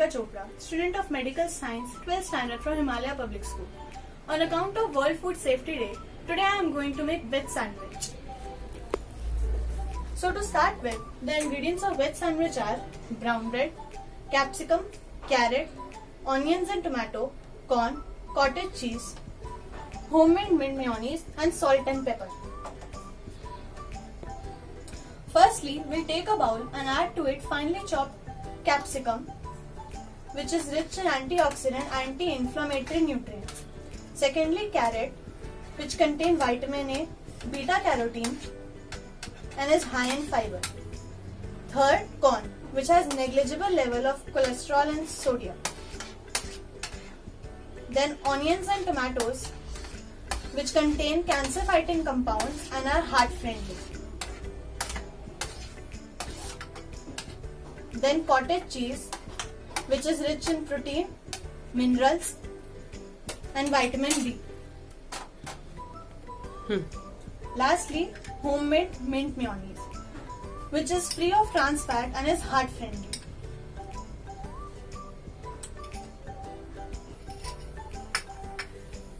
Priyanka Chopra, student of Medical Science, 12th standard from Himalaya Public School. On account of World Food Safety Day, today I am going to make veg sandwich. So to start with, the ingredients of veg sandwich are brown bread, capsicum, carrot, onions and tomato, corn, cottage cheese, homemade mint mayonnaise and salt and pepper. Firstly, we'll take a bowl and add to it finely chopped capsicum, which is rich in antioxidant anti-inflammatory nutrients. Secondly, carrot, which contain vitamin A, beta-carotene and is high in fiber. Third, corn, which has negligible level of cholesterol and sodium. Then onions and tomatoes, which contain cancer-fighting compounds and are heart-friendly. Then cottage cheese, which is rich in protein, minerals and vitamin D. Lastly, homemade mint mayonnaise, which is free of trans fat and is heart friendly.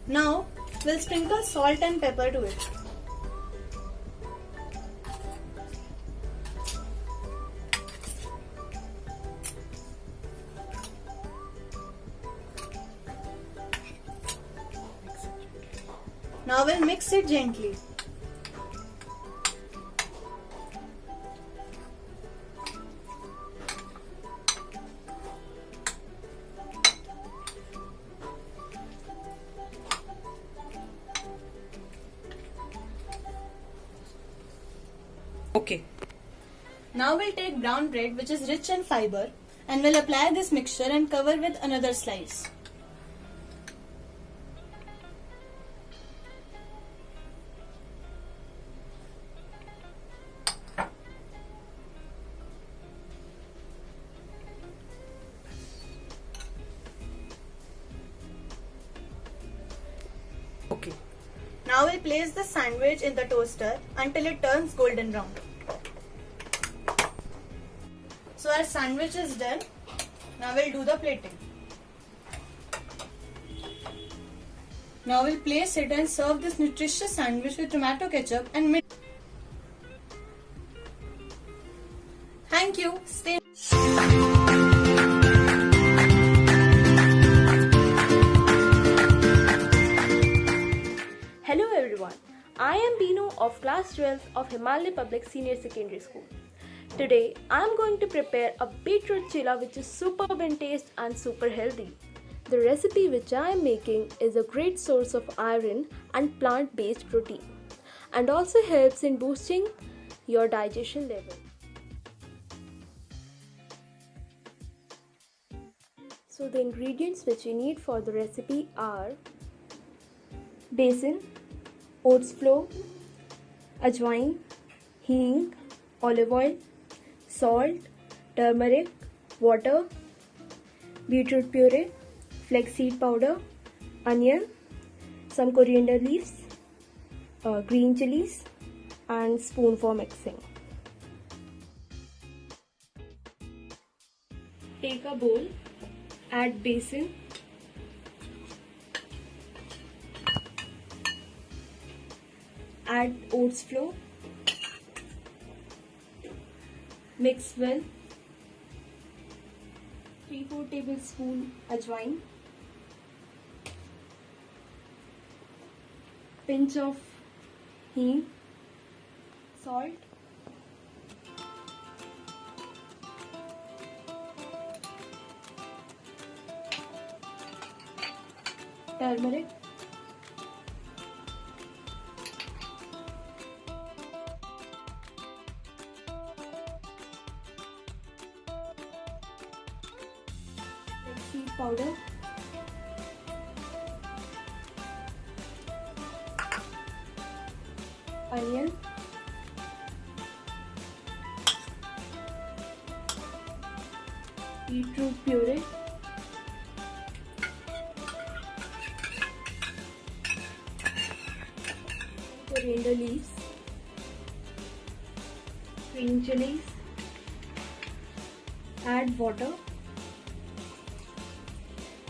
Now, we'll sprinkle salt and pepper to it. Now we'll mix it gently. Okay. Now we'll take brown bread, which is rich in fiber, and we'll apply this mixture and cover with another slice. Okay. Now we'll place the sandwich in the toaster until it turns golden brown. So our sandwich is done. Now we'll do the plating. Now we'll place it and serve this nutritious sandwich with tomato ketchup and mint. Thank you. Stay. Hello everyone, I am Binu of class 12 of Himalaya Public Senior Secondary School. Today I am going to prepare a beetroot chilla which is superb in taste and super healthy. The recipe which I am making is a great source of iron and plant-based protein and also helps in boosting your digestion level. So the ingredients which you need for the recipe are besan, oats flour, ajwain, hing, olive oil, salt, turmeric, water, beetroot puree, flaxseed powder, onion, some coriander leaves, green chilies and spoon for mixing. Take a bowl, add besan, add oats flour, mix well, 3-4 tablespoons ajwain, pinch of hing, salt, turmeric, seed powder, onion, beetroot puree, coriander leaves, green chilies, add water,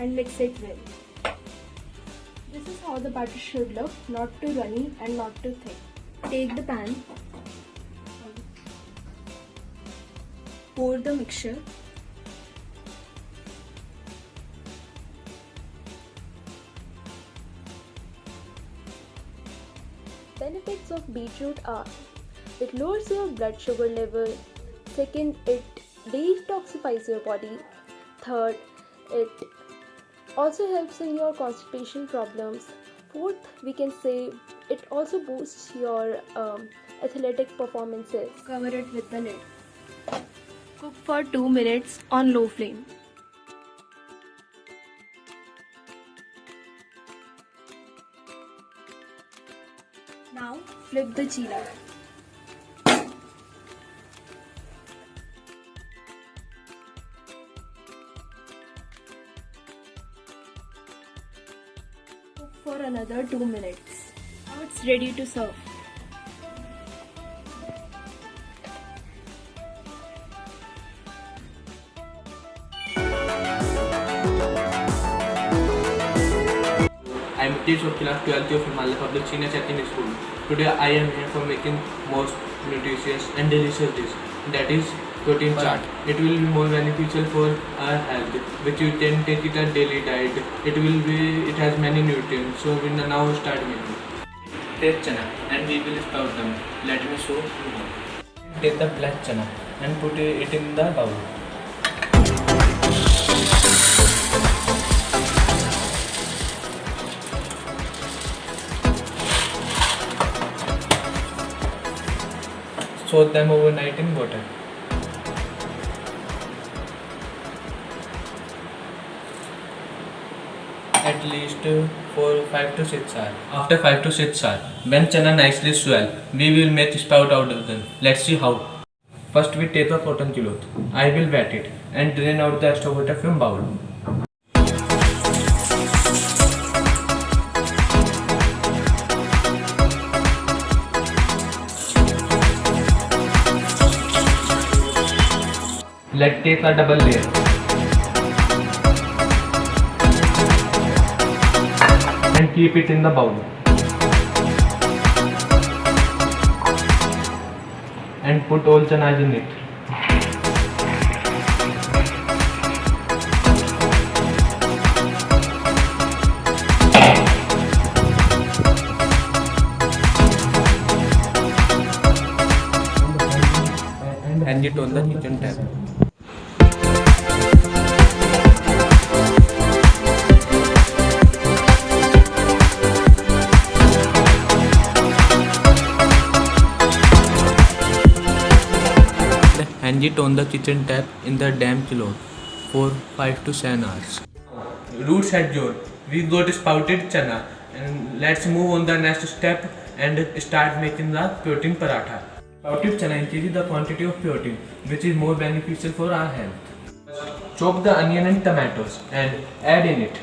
and mix it well. This is how the batter should look, not too runny and not too thick. Take the pan, pour the mixture, benefits of beetroot are: it lowers your blood sugar level. Second, it detoxifies your body. Third, it also helps in your constipation problems. Fourth, we can say it also boosts your athletic performances. Cover it with the lid. Cook for 2 minutes on low flame. Now flip the chila. Cook for another 2 minutes. Now it's ready to serve. I am teacher of class 12th of Himalaya Public Senior Secondary School. Today I am here for making most nutritious and delicious dish, that is protein chaat. It will be more beneficial for our health, which you can take it as daily diet. It has many nutrients, so we will now start making. Take chana and we will spout them. Let me show you how. Take the black chana and put it in the bowl. Soak them overnight in water. At least for 5 to 6 hours. After 5 to 6 hours, when chana nicely swell, we will make spout out of them. Let's see how. First we take a cotton cloth. I will wet it and drain out the extra water from bowl. Let's take a double layer. And keep it in the bowl. And put all chanas in it. And it on the kitchen tap. Hang it on the kitchen tap in the damp cloth for 5 to 7 hours. Roots had joy. We got spouted chana, and let's move on the next step and start making the protein paratha. Spouted chana increases the quantity of protein, which is more beneficial for our health. Chop the onion and tomatoes and add in it.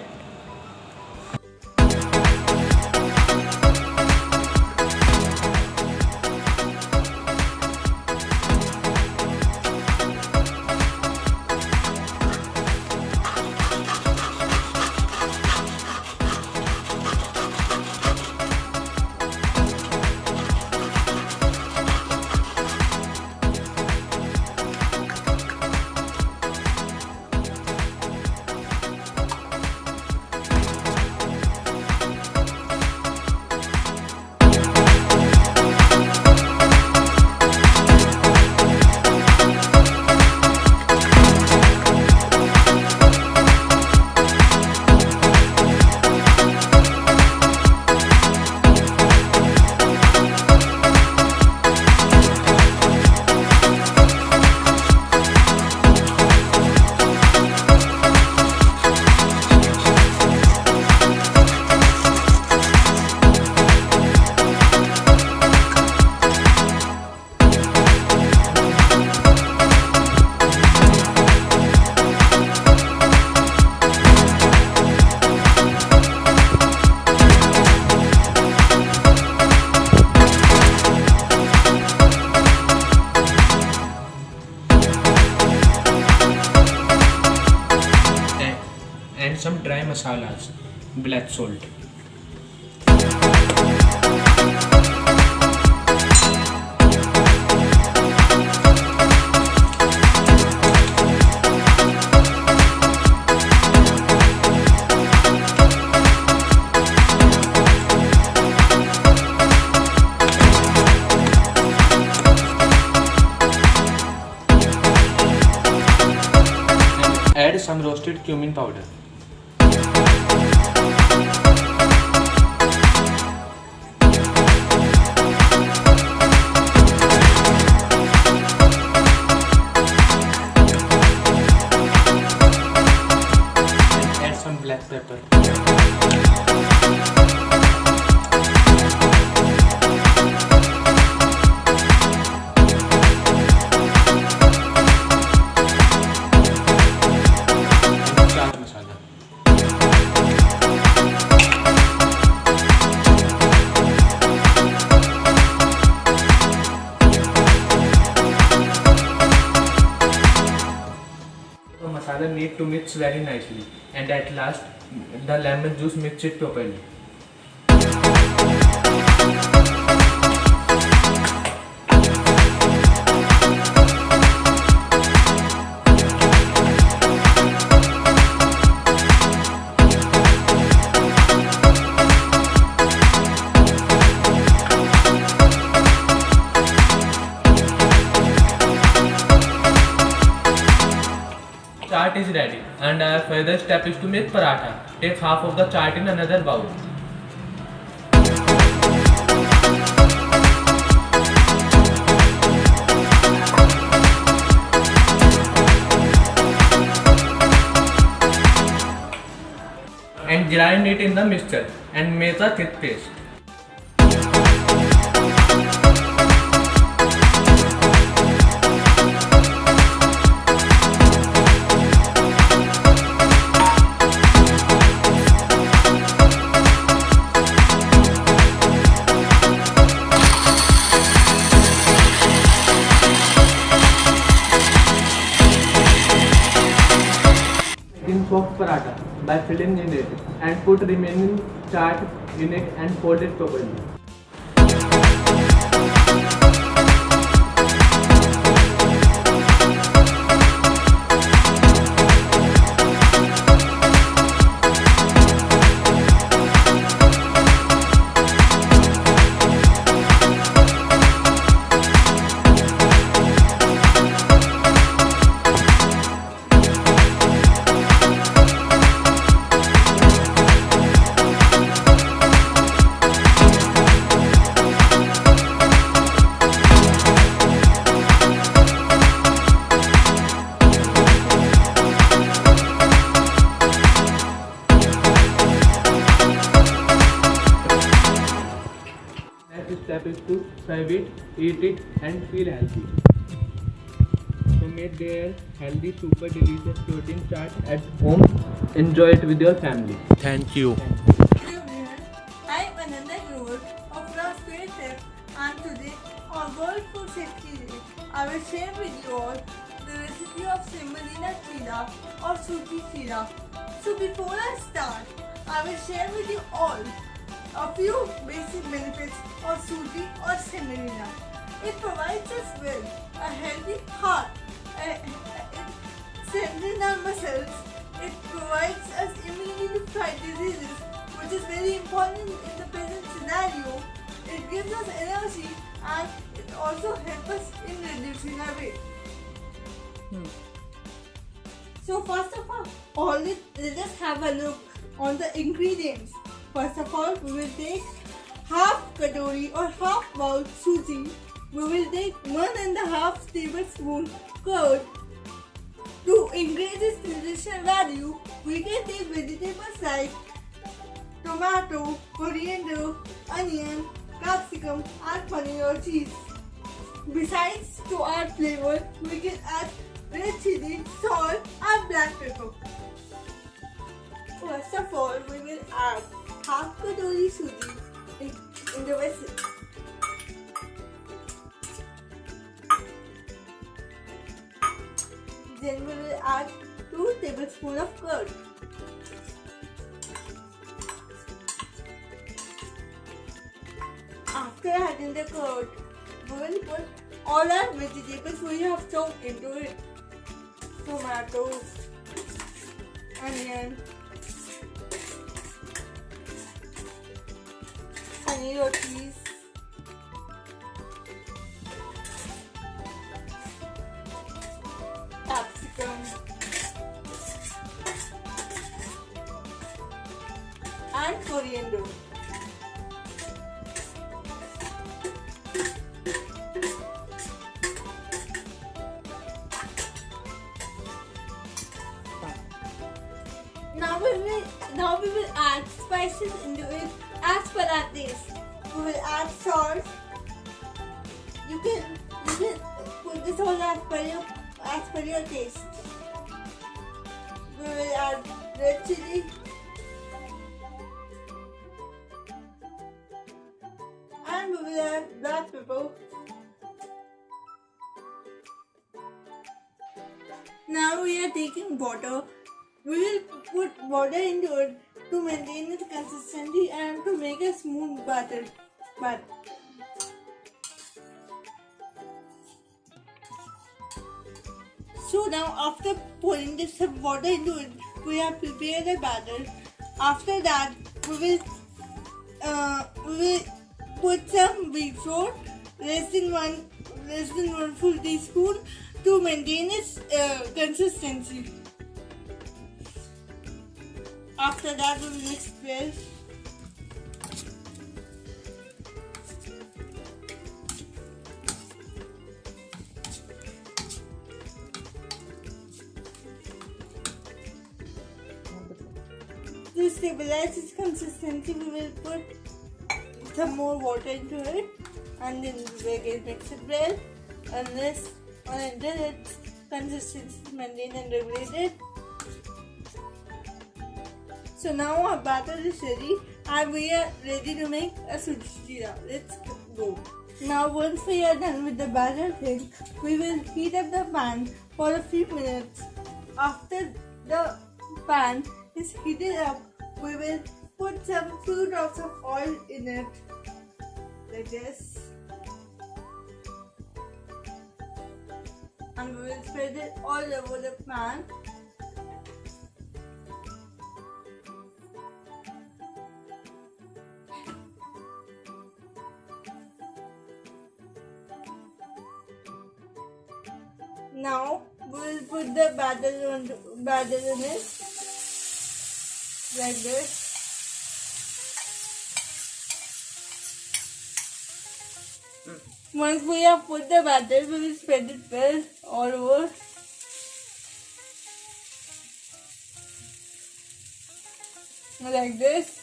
and some dry masalas, black salt. Add some roasted cumin powder. And add some black pepper. Chaat masala. The masala need to mix very nicely, and at last the lemon juice mix it properly. Chaat is ready, and our further step is to make paratha. Take half of the chaat in another bowl. And grind it in the mixture and make a thick paste. Making soft paratha by filling in it and put remaining chaat in it and fold it properly. Next step is to serve it, eat it, and feel healthy. So make their healthy, super delicious protein chaat at home. Enjoy it with your family. Thank you. Good evening. I am Ananda Grover of class 12F, and today on World Food Safety Day, I will share with you all the recipe of semolina chila or suji chila. So before I start, I will share with you all a few basic benefits of suji or semolina. It provides us with a healthy heart, it strengthens our muscles, it provides us immunity to fight diseases, which is very important in the present scenario. It gives us energy and it also helps us in reducing our weight. So first of all, let us have a look on the ingredients. First of all, we will take half katori or half bowl suji. We will take 1.5 tablespoon curd. To increase its nutritional value, we can take vegetables like tomato, coriander, onion, capsicum and paneer or cheese. Besides, to add flavor, we can add red chili, salt and black pepper. First of all, we will add half katori suji in the vessel. Then we will add 2 tablespoons of curd. after adding the curd, we will put all our vegetables we have chopped into it. Tomatoes, onion, honey rotis, capsicum, and coriander. Now we will add spices into it as per our taste. We will add salt. You can put this all as per your taste. We will add red chili. And we will add black pepper. Now we are taking water. We will put water into it to maintain its consistency and to make a smooth batter. So now after pouring this water into it, we have prepared the batter. After that, we will put some wheat flour, less than one full teaspoon, to maintain its consistency. After that, we will mix well. To stabilize its consistency, we will put some more water into it, and then we will again mix it well until its consistency is maintained and regulated. So now our batter is ready and we are ready to make a suji chilla. Let's go. Now once we are done with the batter thing, we will heat up the pan for a few minutes. After the pan is heated up, we will put some few drops of oil in it, like this. And we will spread it all over the pan. Now we will put the batter in it, like this. Once we have put the batter, we will spread it well all over. Like this.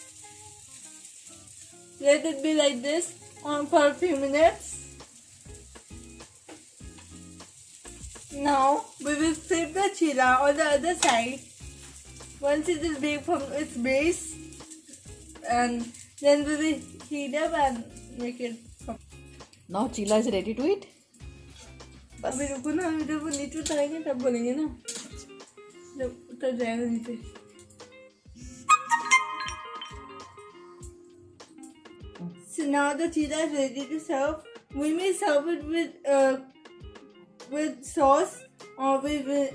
Let it be like this for a few minutes. Now we will flip the chilla on the other side once it is baked from its base, and then we will heat up and make it. Now chilla is ready to eat. अभी रुको ना, अभी जब वो नीचे उतारेंगे तब बोलेंगे ना, जब उतर जाएगा नीचे. So now the chilla is ready to serve. We may serve it with sauce, or we will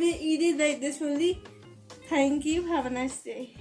eat it like this only. Thank you. Have a nice day.